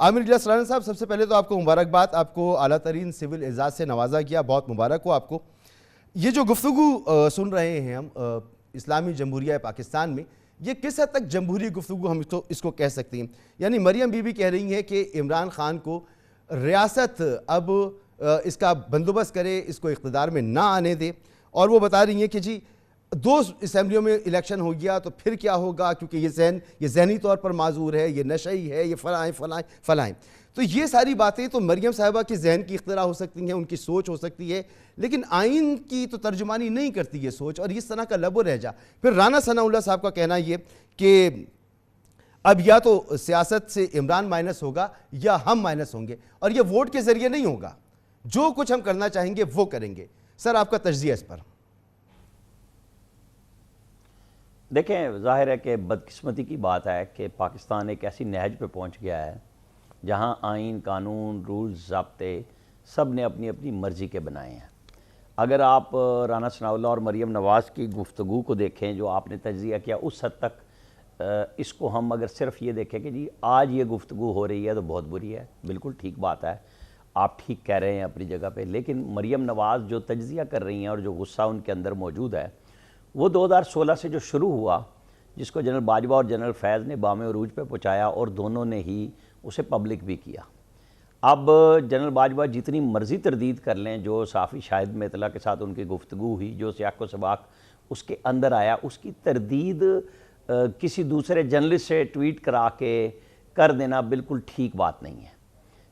आमिर इलियास राना साहब, सबसे पहले तो आपको मुबारकबाद, आपको आला तरीन सिविल एजाज़ से नवाजा किया, बहुत मुबारक हो आपको। ये जो गुफ्तगू सुन रहे हैं हम इस्लामी जमहूरिया पाकिस्तान में, ये किस हद तक जमहूरी गुफ्तगू हम इसको कह सकते हैं? यानी मरियम बीबी कह रही हैं कि इमरान खान को रियासत अब इसका बंदोबस्त करे, इसको इख्तिदार में ना आने दे, और वो बता रही हैं कि जी 2 असम्बलियों में इलेक्शन हो गया तो फिर क्या होगा, क्योंकि ये जहनी तौर पर माजूर है, ये नशई है, ये फलाएँ। तो ये सारी बातें तो मरियम साहिबा के जहन की इख्तिरा हो सकती हैं, उनकी सोच हो सकती है, लेकिन आइन की तो तर्जुमानी नहीं करती ये सोच, और इस तरह का लबो रह। फिर राना सनाउल्लाह साहब का कहना ये कि अब या तो सियासत से इमरान माइनस होगा या हम माइनस होंगे, और ये वोट के जरिए नहीं होगा, जो कुछ हम करना चाहेंगे वो करेंगे। सर, आपका तज्जिया इस पर? देखें, जाहिर है कि बदकिस्मती की बात है कि पाकिस्तान एक ऐसी नहज पे पहुंच गया है जहां आइन, कानून, रूल्स, ज़ाब्ते सब ने अपनी अपनी मर्ज़ी के बनाए हैं। अगर आप राना सनाउल्लाह और मरियम नवाज़ की गुफ्तगू को देखें, जो आपने तज्जिया किया, उस हद तक इसको हम अगर सिर्फ ये देखें कि जी आज ये गुफ्तगू हो रही है तो बहुत बुरी है, बिल्कुल ठीक बात है, आप ठीक कह रहे हैं अपनी जगह पे। लेकिन मरियम नवाज़ जो तज्जिया कर रही हैं और जो गुस्सा उनके अंदर मौजूद है, वो 2016 से जो शुरू हुआ, जिसको जनरल बाजवा और जनरल फैज़ ने बामे उरूज पे पहुँचाया, और दोनों ने ही उसे पब्लिक भी किया। अब जनरल बाजवा जितनी मर्ज़ी तरदीद कर लें, जो साफ़ी शाहिद मेतला के साथ उनकी गुफ्तगू हुई, जो सियाक़ो सबाक उसके अंदर आया, उसकी तरदीद किसी दूसरे जर्नलिस्ट से ट्वीट करा के कर देना बिल्कुल ठीक बात नहीं है।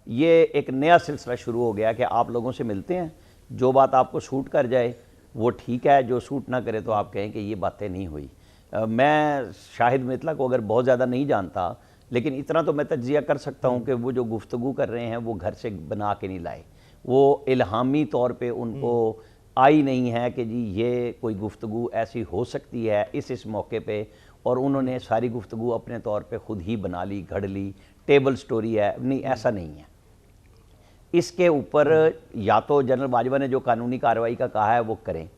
ये एक नया सिलसिला शुरू हो गया कि आप लोगों से मिलते हैं, जो बात आपको सूट कर जाए वो ठीक है, जो सूट ना करे तो आप कहें कि ये बातें नहीं हुई। मैं शाहिद मेतला को अगर बहुत ज़्यादा नहीं जानता, लेकिन इतना तो मैं तज्जिया कर सकता हूँ कि वो जो गुफ्तगू कर रहे हैं वो घर से बना के नहीं लाए, वो इल्हामी तौर पे उनको आई नहीं है कि जी ये कोई गुफ्तगू ऐसी हो सकती है इस मौके पे, और उन्होंने सारी गुफ्तगू अपने तौर पे ख़ुद ही बना ली, घड़ ली, टेबल स्टोरी है। नहीं, ऐसा नहीं है। इसके ऊपर या तो जनरल बाजवा ने जो कानूनी कार्रवाई का कहा है वो करें,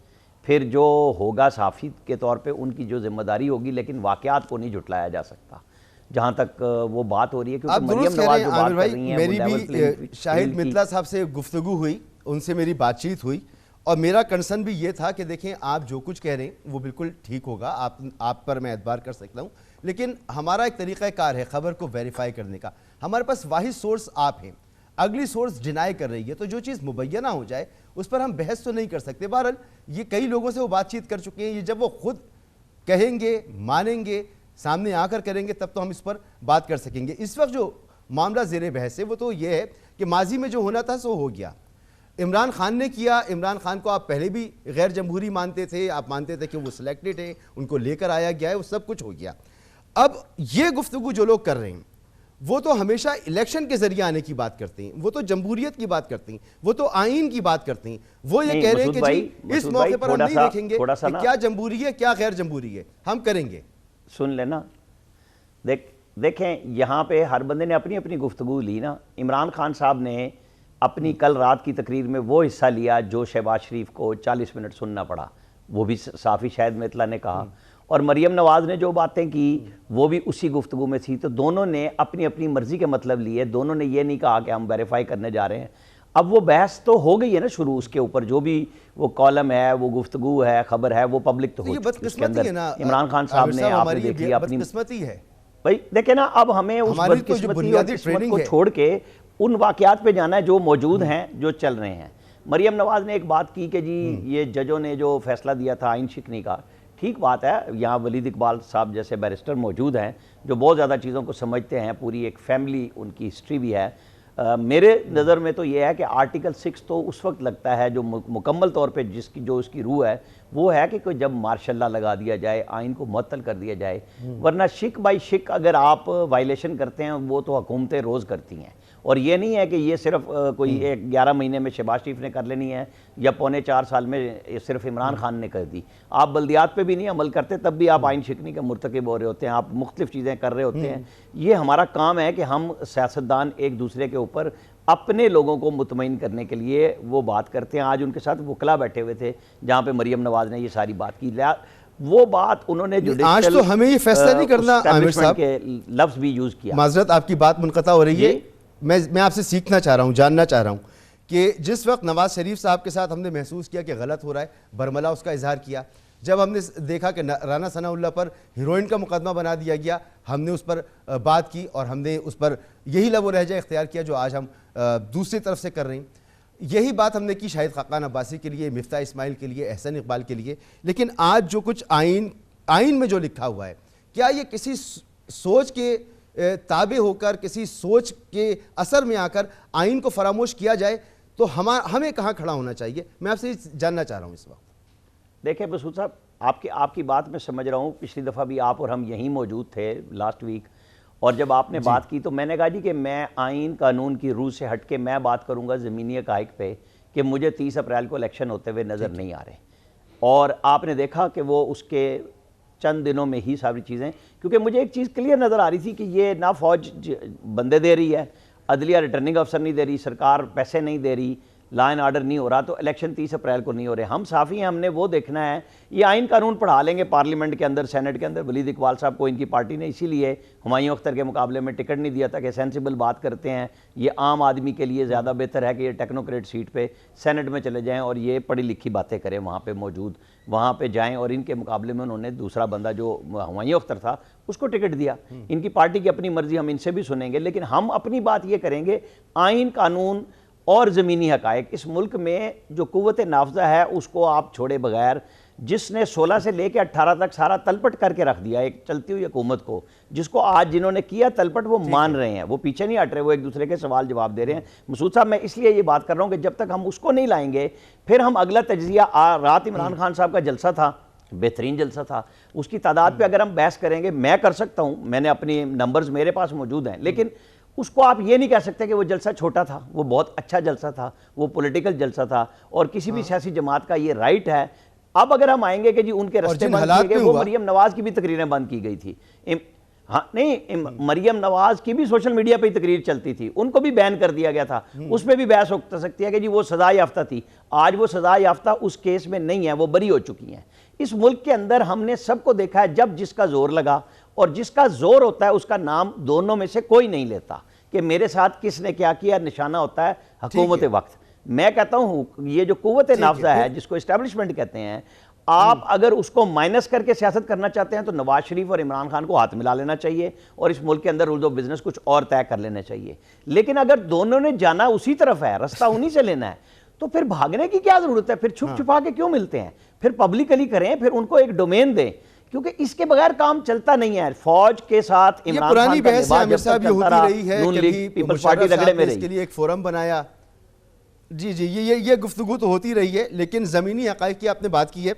फिर जो होगा साफ़ी के तौर पे उनकी जो जिम्मेदारी होगी, लेकिन वाक़यात को नहीं झुटलाया जा सकता जहाँ तक वो बात हो रही है। क्योंकि मरियम नवाज़ जो बात कर रही हैं, मेरी भी शाहिद मेतला साहब से गुफ्तगू हुई, उनसे मेरी बातचीत हुई, और मेरा कंसर्न भी ये था कि देखें, आप जो कुछ कह रहे हैं वो बिल्कुल ठीक होगा, आप पर मैं एतबार कर सकता हूँ, लेकिन हमारा एक तरीक़ाकार है खबर को वेरीफाई करने का। हमारे पास वाहिद सोर्स आप हैं, अगली सोर्स डिनाई कर रही है, तो जो चीज़ मुबैना हो जाए उस पर हम बहस तो नहीं कर सकते। बहरहाल ये कई लोगों से वो बातचीत कर चुके हैं, ये जब वो खुद कहेंगे, मानेंगे, सामने आकर करेंगे, तब तो हम इस पर बात कर सकेंगे। इस वक्त जो मामला ज़ेरे बहस है वो तो ये है कि माजी में जो होना था सो हो गया, इमरान खान ने किया। इमरान खान को आप पहले भी गैर जमहूरी मानते थे, आप मानते थे कि वो सिलेक्टेड है, उनको लेकर आया गया है, वो सब कुछ हो गया। अब ये गुफ्तगू जो लोग कर रहे हैं वो तो हमेशा इलेक्शन के जरिए आने की बात करते हैं, वो तो जमहूरियत की बात करते हैं, वो तो आइन की बात करते हैं। वो ये कह रहे हैं कि जी इस मौके पर हम नहीं देखेंगे कि क्या जमहूरी है क्या गैर जमहूरी है, हम करेंगे। सुन लेना, देखें यहाँ पे हर बंदे ने अपनी अपनी गुफ्तगू ली ना। इमरान खान साहब ने अपनी कल रात की तकरीर में वो हिस्सा लिया जो शहबाज शरीफ को 40 मिनट सुनना पड़ा, वो भी साफ़ी शाहिद मेतला ने कहा, और मरियम नवाज़ ने जो बातें की वो भी उसी गुफ्तगू में थी। तो दोनों ने अपनी अपनी मर्ज़ी के मतलब लिए, दोनों ने ये नहीं कहा कि हम वेरीफाई करने जा रहे हैं। अब वो बहस तो हो गई है ना शुरू, उसके ऊपर जो भी वो कॉलम है, वो गुफ्तगू है, खबर है, वो पब्लिक तो हो चुकी है। उसके अंदर इमरान खान साहब ने आपने देख लिया अपनी बदकिस्मती है भाई। देखे ना, अब हमें उस बदकिस्मती और किस्मत को छोड़ के उन वाक़यात पे जाना है जो मौजूद हैं, जो चल रहे हैं। मरियम नवाज़ ने एक बात की कि जी ये जजों ने जो फैसला दिया था आइन शिकनी का, ठीक बात है। यहाँ वलीद इकबाल साहब जैसे बैरिस्टर मौजूद हैं जो बहुत ज़्यादा चीज़ों को समझते हैं, पूरी एक फैमिली उनकी हिस्ट्री भी है। मेरे नज़र में तो ये है कि आर्टिकल 6 तो उस वक्त लगता है जो मुकम्मल तौर पे जिसकी जो उसकी रूह है वो है कि कोई जब मार्शल लॉ लगा दिया जाए, आइन को मुअत्तल कर दिया जाए। वरना शिक बाई शिक अगर आप वायलेशन करते हैं वो तो हुकूमतें रोज़ करती हैं, और ये नहीं है कि ये सिर्फ कोई 11 महीने में शहबाज शरीफ ने कर लेनी है या 3.25 साल में सिर्फ इमरान खान ने कर दी। आप बल्दियात पे भी नहीं अमल करते तब भी आप आइन शिकनी के मुर्तकिब हो रहे होते हैं, आप मुख्तलिफ चीज़ें कर रहे होते हैं। ये हमारा काम है कि हम सियासतदान एक दूसरे के ऊपर अपने लोगों को मुतमईन करने के लिए वो बात करते हैं। आज उनके साथ वकला बैठे हुए थे जहाँ पे मरियम नवाज़ ने ये सारी बात की, वो बात उन्होंने आज तो हमें ये फैसला नहीं करना आमिर साहब के लफ्ज़ भी यूज़ किया। माजरत आपकी बात मुनक़ता हो रही है, मैं आपसे सीखना चाह रहा हूँ, जानना चाह रहा हूँ कि जिस वक्त नवाज शरीफ साहब के साथ हमने महसूस किया कि गलत हो रहा है, बरमला उसका इजहार किया। जब हमने देखा कि राना सनाउल्लाह पर हीरोइन का मुकदमा बना दिया गया, हमने उस पर बात की और हमने उस पर यही लब व लहजा इख्तियार किया जो आज हम दूसरी तरफ से कर रहे हैं। यही बात हमने की शाहिद खाकान अब्बासी के लिए, मिफ्ता इस्माइल के लिए, एहसन इकबाल के लिए। लेकिन आज जो कुछ आइन में जो लिखा हुआ है, क्या ये किसी सोच के ताबे होकर, किसी सोच के असर में आकर आइन को फरामोश किया जाए तो हमें कहाँ खड़ा होना चाहिए? मैं आपसे जानना चाह रहा हूँ इस वक्त। देखिए मसूद साहब, आपकी बात मैं समझ रहा हूँ। पिछली दफ़ा भी आप और हम यहीं मौजूद थे लास्ट वीक, और जब आपने बात की तो मैंने कहा जी कि मैं आइन कानून की रूह से हट के मैं बात करूँगा ज़मीनी हक़ाइक़ पे कि मुझे 30 अप्रैल को इलेक्शन होते हुए नज़र नहीं आ रहे। और आपने देखा कि वो उसके चंद दिनों में ही सारी चीज़ें, क्योंकि मुझे एक चीज़ क्लियर नज़र आ रही थी कि ये ना फ़ौज बंदे दे रही है, अदलिया रिटर्निंग अफसर नहीं दे रही, सरकार पैसे नहीं दे रही, लॉ एंड ऑर्डर नहीं हो रहा, तो इलेक्शन 30 अप्रैल को नहीं हो रहे। हम साफ़ी हैं, हमने वो देखना है। ये आइन कानून पढ़ा लेंगे पार्लियामेंट के अंदर, सेनेट के अंदर। वलीद इकबाल साहब को इनकी पार्टी ने इसीलिए हुमायूं अख्तर के मुकाबले में टिकट नहीं दिया था कि सेंसिबल बात करते हैं, ये आम आदमी के लिए ज़्यादा बेहतर है कि ये टेक्नोक्रेट सीट पे सेनेट में चले जाएँ और ये पढ़ी लिखी बातें करें, वहाँ पर मौजूद वहाँ पे जाएं। और इनके मुकाबले में उन्होंने दूसरा बंदा जो हुमायूं अख्तर था उसको टिकट दिया। इनकी पार्टी की अपनी मर्जी, हम इनसे भी सुनेंगे, लेकिन हम अपनी बात ये करेंगे आइन कानून और ज़मीनी हक़ाइक़। इस मुल्क में जो कुव्वत नाफ़ज़ा है उसको आप छोड़े बगैर, जिसने 16 से लेकर 18 तक सारा तलपट करके रख दिया एक चलती हुई हुकूमत को, जिसको आज जिन्होंने किया तलपट वो मान रहे हैं, वो पीछे नहीं हट रहे, वो एक दूसरे के सवाल जवाब दे रहे हैं। मसूद साहब, मैं इसलिए ये बात कर रहा हूँ कि जब तक हम उसको नहीं लाएंगे, फिर हम अगला तज्ज़िया, रात इमरान खान साहब का जलसा था, बेहतरीन जलसा था, उसकी तादाद पे अगर हम बहस करेंगे, मैं कर सकता हूँ, मैंने अपनी नंबर्स मेरे पास मौजूद हैं, लेकिन उसको आप ये नहीं कह सकते कि वो जलसा छोटा था। वो बहुत अच्छा जलसा था, वो पॉलिटिकल जलसा था, और किसी भी सियासी जमात का ये राइट है। अब अगर हम आएंगे कि जी उनके रास्ते बंद किए गए, वो मरियम नवाज की भी तकरीरें बंद की गई थी। हाँ नहीं, मरियम नवाज की भी सोशल मीडिया पे तकरीर चलती थी, उनको भी बैन कर दिया गया था। उस पर भी बहस हो सकती है कि जी वो सजा याफ्ता थी। आज वो सजा याफ्ता उस केस में नहीं है, वो बरी हो चुकी हैं। इस मुल्क के अंदर हमने सबको देखा है, जब जिसका जोर लगा, और जिसका जोर होता है उसका नाम दोनों में से कोई नहीं लेता कि मेरे साथ किसने क्या किया। निशाना होता है हुकूमत वक्त। मैं कहता हूँ ये जो कुव्वत नाफ़ज़ा है, जिसको एस्टैब्लिशमेंट कहते हैं, आप अगर उसको माइनस करके सियासत करना चाहते हैं तो नवाज शरीफ और इमरान खान को हाथ मिला लेना चाहिए और इस मुल्क के अंदर रूल्स ऑफ बिजनेस कुछ और तय कर लेना चाहिए। लेकिन अगर दोनों ने जाना उसी तरफ है, रास्ता उन्हीं से लेना है, तो फिर भागने की क्या जरूरत है? फिर छुप छुपा के क्यों मिलते हैं? फिर पब्लिकली करें, फिर उनको एक डोमेन दें, क्योंकि इसके बगैर काम चलता नहीं है। फौज के साथ इमरान पुरानी बहस है, साहब, ये होती रही है, पीपल्स पार्टी रगड़े में रही, इसके लिए एक फोरम बनाया। जी, ये गुफ्तगू तो होती रही है, लेकिन ज़मीनी हक़ाइक़ की आपने बात की है।